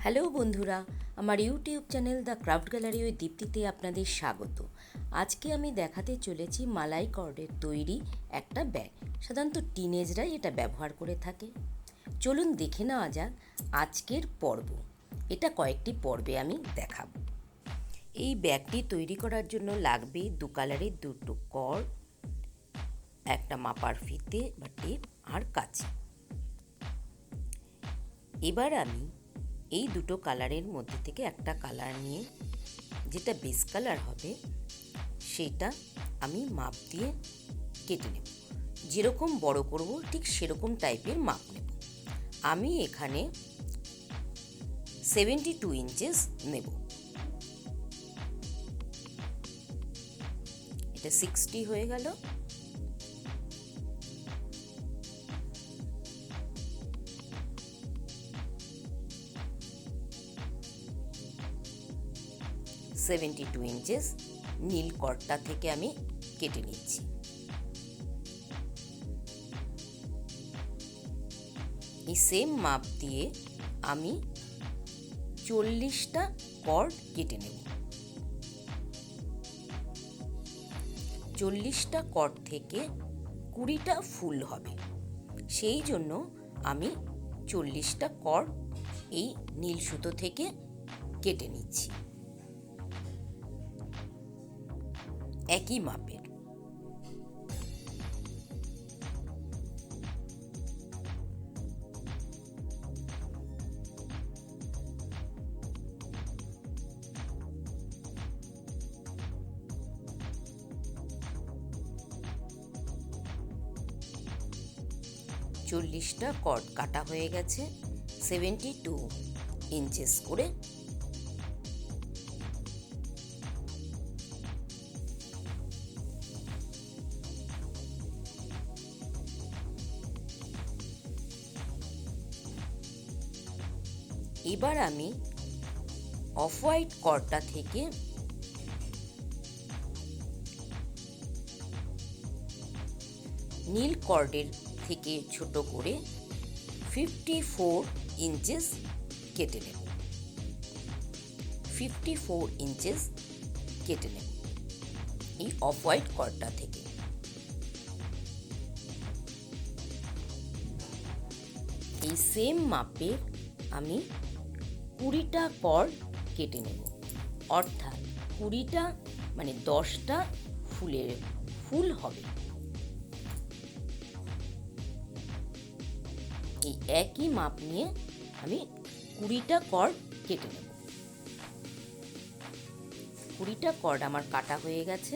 Hello বন্ধুরা, আমার YouTube channel the craft gallery ওই দীপ্তিতে আপনাদের স্বাগত। আজকে আমি দেখাতে চলেছি মালাই কর্ডের তৈরি একটা ব্যাগ। সাধারণত টিনেজরাই এটা ব্যবহার করে থাকে। চলুন দেখে নেওয়া যাক আজকের পর্ব। এটা কয়েকটি পর্বে আমি দেখাবো। এই ব্যাগটি তৈরি করার জন্য লাগবে দু কালারের দুটো কর্ড, একটা মাপার ফিতে বা টেপ আর কাঁচি। এবার আমি এই দুটো কালারের মধ্যে থেকে একটা কালার নিয়ে, যেটা বেস কালার হবে, সেটা আমি মাপ দিয়ে কেটে নেব। যেরকম বড় করব ঠিক সেরকম টাইপের মাপ নেব। আমি এখানে 72 ইঞ্চেস নেব। এটা 60 হয়ে গেল। সেভেন্টি টু ইঞ্চেস নীল কর্ডটা থেকে আমি কেটে নিচ্ছি। এই সেম মাপ দিয়ে আমি 40টা কর্ড কেটে নেব। 40টা কর্ড থেকে 20টা ফুল হবে, সেই জন্য আমি 40টা কর্ড এই নীল সুতো থেকে কেটে নিচ্ছি একই মাপের। চল্লিশটা কর্ড কাটা হয়ে গেছে 72 ইঞ্চেস করে। এবার আমি অফ হোয়াইট কর্ডটা থেকে নীল কর্ডের থেকে ছোট করে 54 ইঞ্চেস কেটে নেব। 54 ইঞ্চেস কেটে নেব এই অফ হোয়াইট কর্ডটা থেকে। এই সেম মাপে আমি 20টা কর্ড কেটে নেব, অর্থাৎ 20টা মানে 10টা ফুল হবে। এই একই মাপ নিয়ে আমি 20টা কর্ড কেটে নেব। 20টা কর্ড আমার কাটা হয়ে গেছে।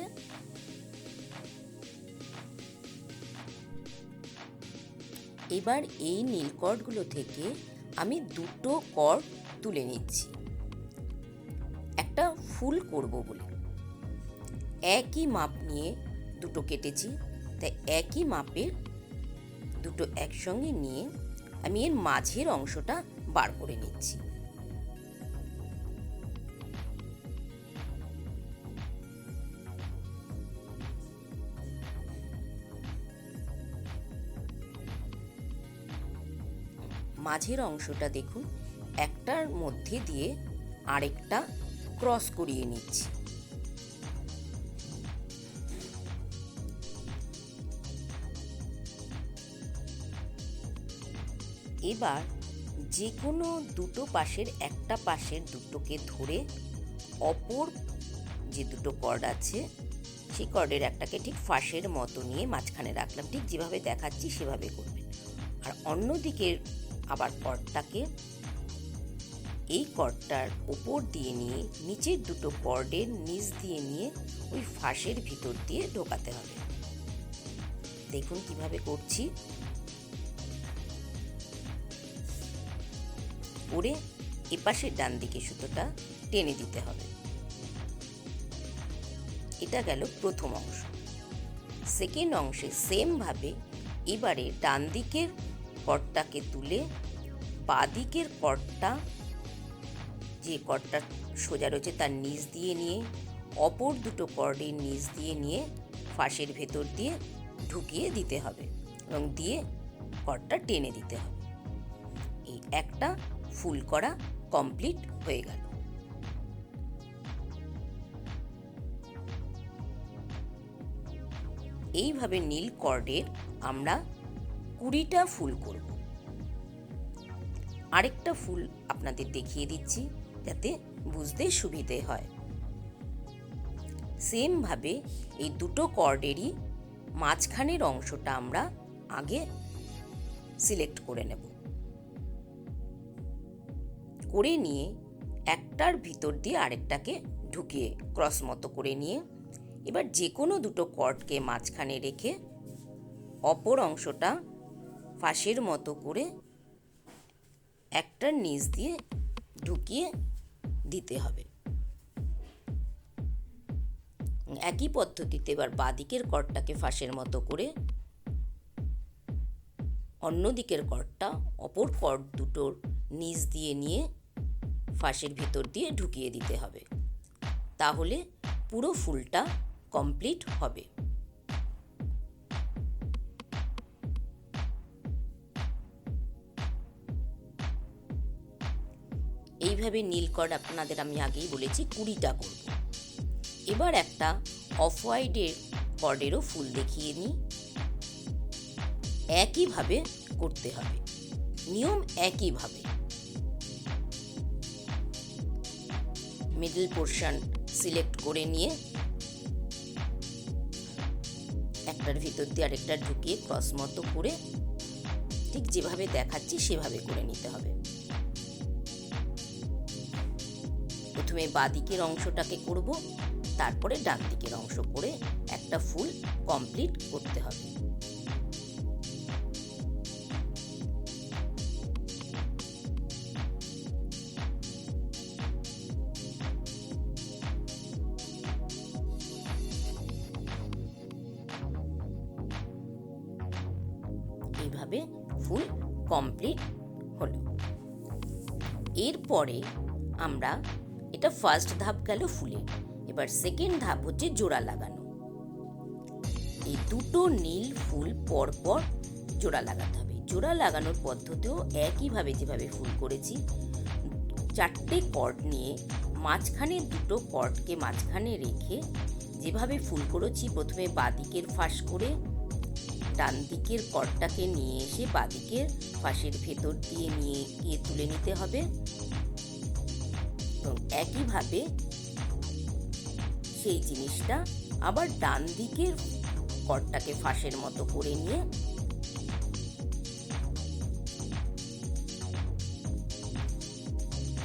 এবার এই নীল কর্ডগুলো থেকে আমি দুটো কর্ড তুলে নিচ্ছি একটা ফুল করব বলে। একই মাপ নিয়ে দুটো কেটেছি, তাই একই মাপের দুটো একসঙ্গে নিয়ে আমি এর মাঝের অংশটা বার করে নিচ্ছি। মাঝের অংশটা দেখুন, একটার মধ্যে দিয়ে আরেকটা ক্রস করিয়ে নিচ্ছি। এবার যে কোনো দুটো পাশের একটা পাশের দুটোকে ধরে অপর যে দুটো কর্ড আছে সেই কর্ডের একটাকে ঠিক ফাঁসের মতো নিয়ে মাঝখানে রাখলাম। ঠিক যেভাবে দেখাচ্ছি সেভাবে করবেন। আর অন্য দিকের আবার কর্ডটাকে এই কর্ডটার ওপর দিয়ে নিয়ে নিচের দুটো কর্ডের নিচ দিয়ে নিয়ে ওই ফাঁসের ভিতর দিয়ে ঢোকাতে হবে। দেখুন কিভাবে করছি। করে এপাশের ডান দিকে সুতোটা টেনে দিতে হবে। এটা গেল প্রথম অংশ। সেকেন্ড অংশে সেম ভাবে এবারে ডান দিকের কর্ডটাকে তুলে বাঁ দিকের কর্ডটা, যে কর্ডটা সোজা রয়েছে তার নিচ দিয়ে নিয়ে অপর দুটো কর্ডের নিচ দিয়ে নিয়ে ফাঁসের ভেতর দিয়ে ঢুকিয়ে দিতে হবে এবং দিয়ে কর্ডটা টেনে দিতে হবে। এই একটা ফুল করা কমপ্লিট হয়ে গেল। এইভাবে নীল কর্ডের আমরা 20টা ফুল করব। আরেকটা ফুল আপনাদের দেখিয়ে দিচ্ছি যাতে বুঝতে সুবিধে হয়। সেম ভাবে এই দুটো কর্ডেরই মাঝখানের অংশটা আমরা আগে সিলেক্ট করে নেব। করে নিয়ে একটার ভিতর দিয়ে আরেকটাকে ঢুকিয়ে ক্রস মতো করে নিয়ে এবার যে কোনো দুটো কর্ডকে মাঝখানে রেখে অপর অংশটা ফাঁসের মতো করে একটার নিচ দিয়ে ঢুকিয়ে দিতে হবে। একই পদ্ধতিতে এবার বাঁদিকের কর্ডটাকে ফাঁসের মতো করে অন্য দিকের কর্ডটা অপর কর্ড দুটোর নিচ দিয়ে নিয়ে ফাঁসের ভিতর দিয়ে ঢুকিয়ে দিতে হবে। তাহলে পুরো ফুলটা কমপ্লিট হবে। এইভাবে নীল কর্ড আপনাদের আমি আগেই বলেছি 20টা করব। এবার একটা অফ হোয়াইটের কর্ডেরও ফুল দেখিয়ে নিই। একইভাবে করতে হবে, নিয়ম একইভাবে। মিডল পোর্শন সিলেক্ট করে নিয়ে একটার ভিতর দিয়ে আরেকটা ঢুকিয়ে ক্রস মতো করে ঠিক যেভাবে দেখাচ্ছি সেভাবে করে নিতে হবে। প্রথমে বাঁদিকের অংশটাকে করব, তারপরে ডান দিকের অংশ করে একটা ফুল কমপ্লিট করতে হবে। এইভাবে ফুল কমপ্লিট হলো। এরপরে আমরা এটা ফার্স্ট ধাপ গেল ফুলের। এবার সেকেন্ড ধাপ হচ্ছে জোড়া লাগানো। এই দুটো নীল ফুল পরপর জোড়া লাগাতে হবে। জোড়া লাগানোর পদ্ধতিও একইভাবে যেভাবে ফুল করেছি, 4টে কর্ড নিয়ে মাঝখানে দুটো কর্ডকে মাঝখানে রেখে যেভাবে ফুল করেছি, প্রথমে বাঁদিকের ফাঁস করে ডান দিকের কর্ডটাকে নিয়ে এসে বাঁদিকের ফাঁসের ভেতর দিয়ে নিয়ে গিয়ে তুলে নিতে হবে। এবং একইভাবে সেই জিনিসটা আবার ডান দিকের কর্ডটাকে ফাঁসের মতো করে নিয়ে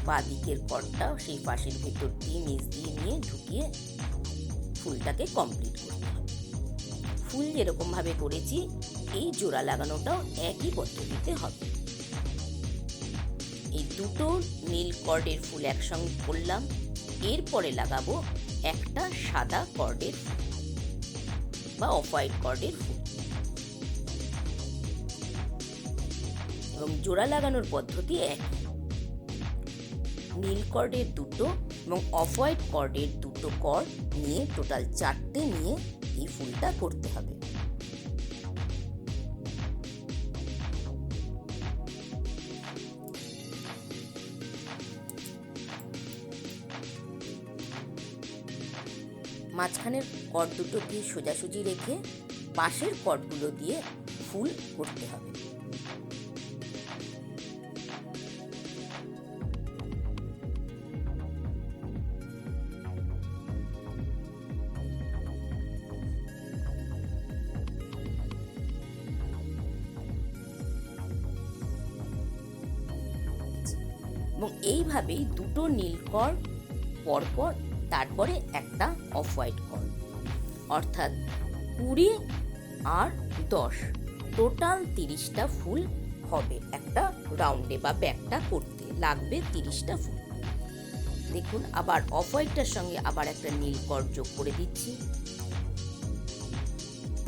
বাঁদিকের কর্ডটাও সেই ফাঁসের ভেতর দিয়ে নিচ দিয়ে নিয়ে ঢুকিয়ে ফুলটাকে কমপ্লিট করতে হবে। ফুল যেরকম ভাবে করেছি এই জোড়া লাগানোটাও একই পদ্ধতিতে হবে। এই দুটো নীল কর্ডের ফুল একসঙ্গে করলাম। এরপরে লাগাবো একটা সাদা কর্ডের ফুল বা অফ হোয়াইট কর্ডের ফুল। এবং জোড়া লাগানোর পদ্ধতি একই। নীল কর্ডের দুটো এবং অফ হোয়াইট কর্ডের দুটো কর্ড নিয়ে টোটাল 4টে নিয়ে এই ফুলটা করতে হবে। মাঝখানের কর্ড দুটোকে সোজাসুজি রেখে পাশের কর্ডগুলো দিয়ে ফুল করতে হবে। এবং এইভাবেই দুটো নীল কর্ড পরপর, তারপরে একটা অফ হোয়াইট কর্ড, অর্থাৎ 20 আর 10 টোটাল 30টা ফুল হবে। একটা রাউন্ডে বা ব্যাকটা করতে লাগবে 30টা ফুল। দেখুন আবার অফ হোয়াইটটার সঙ্গে আবার একটা নীল কর্ড যোগ করে দিচ্ছি।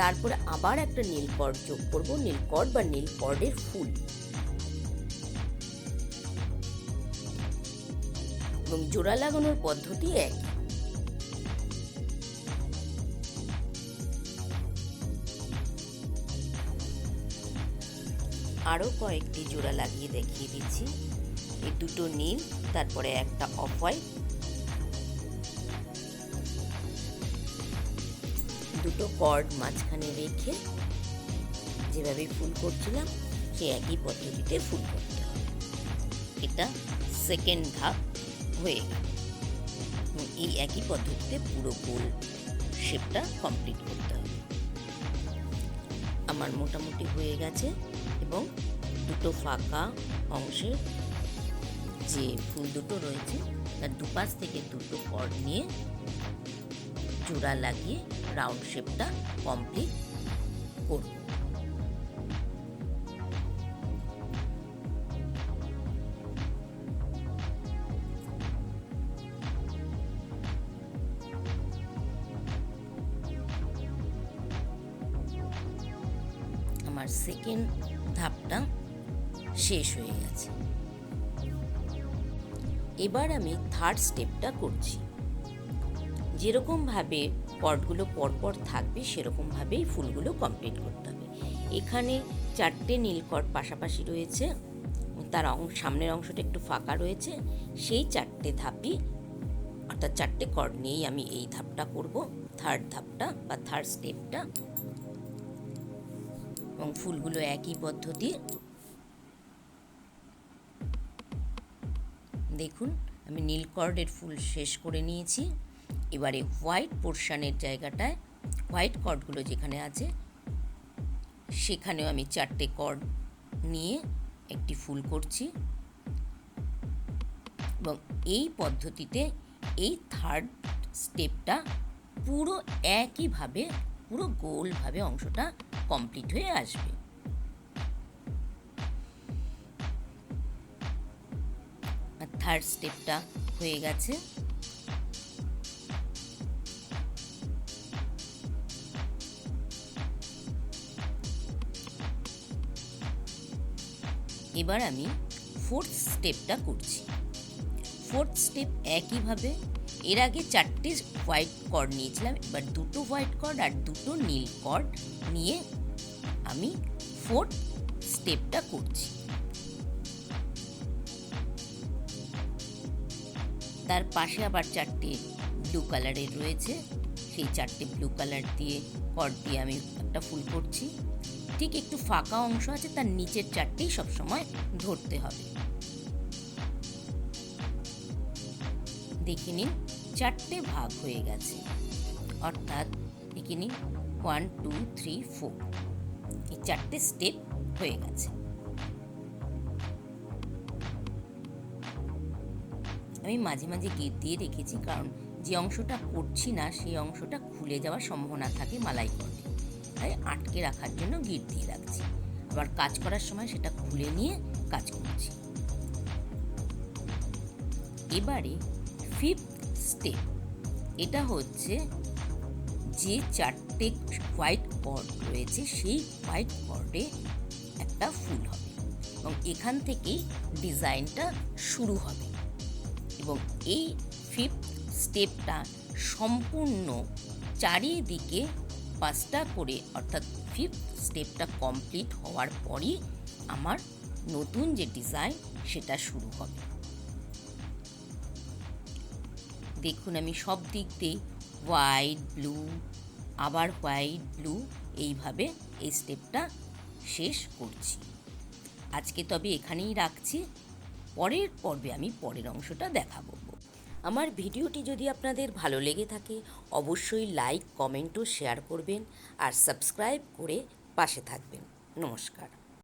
তারপরে আবার একটা নীল কর্ড যোগ করব, নীল কর্ড বা নীল কর্ডের ফুল। এবং জোড়া লাগানোর পদ্ধতি একই। আরো কয়েকটি জোড়া লাগিয়ে দেখিয়ে দিচ্ছি। এই দুটো নীল, তারপরে একটা অফ হোয়াইট, দুটো কর্ড মাঝখানে রেখে যেভাবে ফুল করছিলাম সেই একই পদ্ধতিতে ফুল করতে হবে। এটা সেকেন্ড ধাপ হয়ে গেল। এই একই পদ্ধতিতে পুরো গোল শেপটা কমপ্লিট করতে হবে। আমার মোটামুটি হয়ে গেছে এবং দুটো ফাঁকা অংশের যে ফুল দুটো রয়েছে তার দুপাশ থেকে দুটো কর্ড নিয়ে জোড়া লাগিয়ে রাউন্ড শেপটা কমপ্লিট করব। আমার সেকেন্ড ধাপটা শেষ হয়ে গেছে। এবার আমি থার্ড স্টেপটা করছি। যেরকমভাবে কর্ডগুলো পরপর থাকবে সেরকমভাবেই ফুলগুলো কমপ্লিট করতে হবে। এখানে 4টে নীল কর্ড পাশাপাশি রয়েছে, তার সামনের অংশটা একটু ফাঁকা রয়েছে। সেই 4টে ধাপই অর্থাৎ 4টে কর্ড নিয়েই আমি এই ধাপটা করব, থার্ড ধাপটা বা থার্ড স্টেপটা। এবং ফুলগুলো একই পদ্ধতি। দেখুন আমি নীল কর্ডের ফুল শেষ করে নিয়েছি। এবারে হোয়াইট পোর্শনের জায়গাটায় হোয়াইট কর্ডগুলো যেখানে আছে সেখানেও আমি 4টে কর্ড নিয়ে একটি ফুল করছি এবং এই পদ্ধতিতে এই থার্ড স্টেপটা পুরো একইভাবে পুরো গোলভাবে অংশটা কমপ্লিট হয়ে আসবে। আর থার্ড স্টেপটা হয়ে গেছে। এবার আমি ফোর্থ স্টেপটা করছি। ফোর্থ স্টেপ একইভাবে, এর আগে 4টে হোয়াইট কর্ড নিয়েছিলাম, এবার দুটো হোয়াইট কর্ড আর দুটো নীল কর্ড নিয়ে আমি ফোর্থ স্টেপটা করছি। তার পাশে আবার 4টে ব্লু কালারের রয়েছে, সেই 4টে ব্লু কালার দিয়ে কর্ড দিয়ে আমি একটা ফুল করছি। ঠিক একটু ফাঁকা অংশ আছে, তার নিচের 4টেই সবসময় ধরতে হবে। দেখে নিন 4টে ভাগ হয়ে গেছে, অর্থাৎ দেখে নিন 1 2 3 4, এই 4টে স্টেপ হয়ে গেছে। আমি মাঝে মাঝে গিট দিয়ে রেখেছি, কারণ যে অংশটা করছি না সেই অংশটা খুলে যাওয়ার সম্ভাবনা থাকে মালাই কর্ডে, তাই আটকে রাখার জন্য গিট দিয়ে রাখছি। আবার কাজ করার সময় সেটা খুলে নিয়ে কাজ করছি। এবারে ফিফথ স্টেপ, এটা হচ্ছে যে 4টে হোয়াইট কর্ড রয়েছে সেই হোয়াইট কর্ডে একটা ফুল হবে এবং এখান থেকেই ডিজাইনটা শুরু হবে। এবং এই ফিফথ স্টেপটা সম্পূর্ণ চারিদিকে 5টা করে, অর্থাৎ ফিফথ স্টেপটা কমপ্লিট হওয়ার পরই আমার নতুন যে ডিজাইন সেটা শুরু হবে। দেখুন আমি সব দিক দিয়ে হোয়াইট ব্লু আবার হোয়াইট ব্লু এইভাবে এই স্টেপটা শেষ করছি। আজকে তবে এখানেই রাখছি, পরের পর্বে আমি পরের অংশটা দেখাবো। আমার ভিডিওটি যদি আপনাদের ভালো লেগে থাকে অবশ্যই লাইক, কমেন্ট ও শেয়ার করবেন আর সাবস্ক্রাইব করে পাশে থাকবেন। নমস্কার।